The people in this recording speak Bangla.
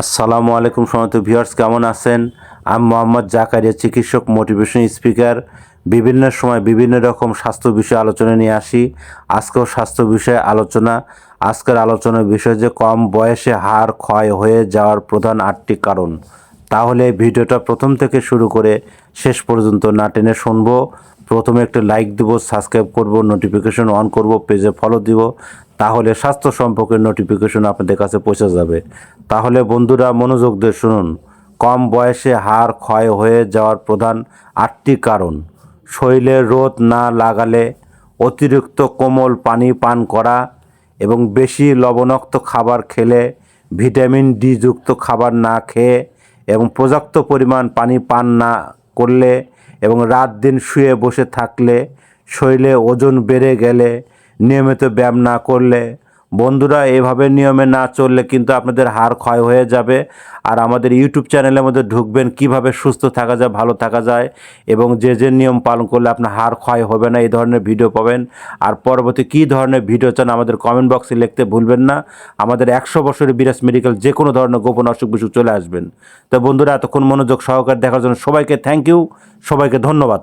আসসালামু আলাইকুম সম্মানিত ভিউয়ার্স, কেমন আছেন? আমি মোহাম্মদ জাকারিয়া, চিকিৎসক, মোটিভেশন স্পিকার। বিভিন্ন সময় বিভিন্ন রকম স্বাস্থ্য বিষয়ে আলোচনা নিয়ে আসি। আজকেও স্বাস্থ্য বিষয়ে আলোচনা। আজকের আলোচনার বিষয় যে কম বয়সে হাড় ক্ষয় হয়ে যাওয়ার প্রধান 8টি কারণ। তাহলে ভিডিওটা প্রথম থেকে শুরু করে শেষ পর্যন্ত না টেনে শুনবো। প্রথমে একটা লাইক দিব, সাবস্ক্রাইব করব, নোটিফিকেশন অন করব, পেজে ফলো দিব। তাহলে স্বাস্থ্য সম্পর্কে নোটিফিকেশন আপনাদের কাছে পৌঁছে যাবে। তাহলে বন্ধুরা মনোযোগ দিয়ে শুনুন। কম বয়সে হাড় ক্ষয় হয়ে যাওয়ার প্রধান 8টি কারণ। শরীরে রোদ না লাগালে, অতিরিক্ত কোমল পানি পান করা এবং বেশি লবণাক্ত খাবার খেলে, ভিটামিন ডি যুক্ত খাবার না খেয়ে এবং পর্যাপ্ত পরিমাণ পানি পান না করলে এবং রাত দিন শুয়ে বসে থাকলে, শরীরে ওজন বেড়ে গেলে, নিয়মিত ব্যায়াম না করলে। বন্ধুরা, এভাবে নিয়মে না চললে কিন্তু আপনাদের হাড় ক্ষয় হয়ে যাবে। আর আমাদের ইউটিউব চ্যানেলের মধ্যে ঢুকবেন, কিভাবে সুস্থ থাকা যায়, ভালো থাকা যায় এবং যে নিয়ম পালন করলে আপনার হাড় ক্ষয় হবে না, এই ধরনের ভিডিও পাবেন। আর পরবর্তী কী ধরনের ভিডিও চান আমাদের কমেন্ট বক্সে লিখতে ভুলবেন না। আমাদের 100 বছরের বিরাজ মেডিকেল যে কোনো ধরনের গোপন অসুখ বিসুখ চলে আসবেন। তো বন্ধুরা, এতক্ষণ মনোযোগ সহকারে দেখার জন্য সবাইকে থ্যাংক ইউ, সবাইকে ধন্যবাদ।